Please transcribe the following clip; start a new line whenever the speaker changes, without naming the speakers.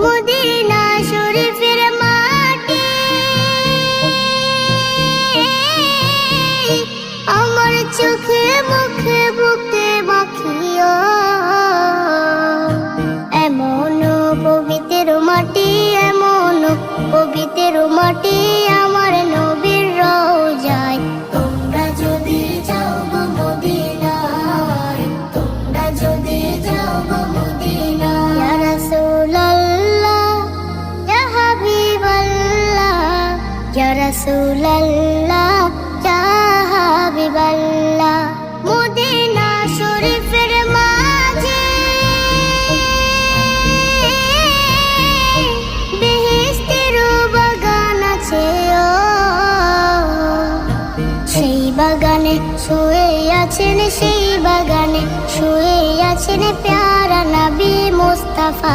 Medina শরীফের মাটি আমার চোখে মুখে বুকে মাখিও। এমন পবিত্র মাটি, এমন পবিত্র মাটি আমার নবীর রওজায়। তোমরা যদি যাও গো মদিনায়, তোমরা যদি যাও গো মদিনায়। ইয়া রাসূলুল্লাহ, ইয়া হাবিবাল্লাহ, ইয়া রাসূলুল্লাহ, ইয়া হাবিবাল্লাহ। মদিনা শরীফের মাঝে বেহেশতের বাগান আছে ও। সেই বাগানে শুয়ে আছেন, সেই বাগানে শুয়ে আছেন প্যারা নবী মুস্তাফা।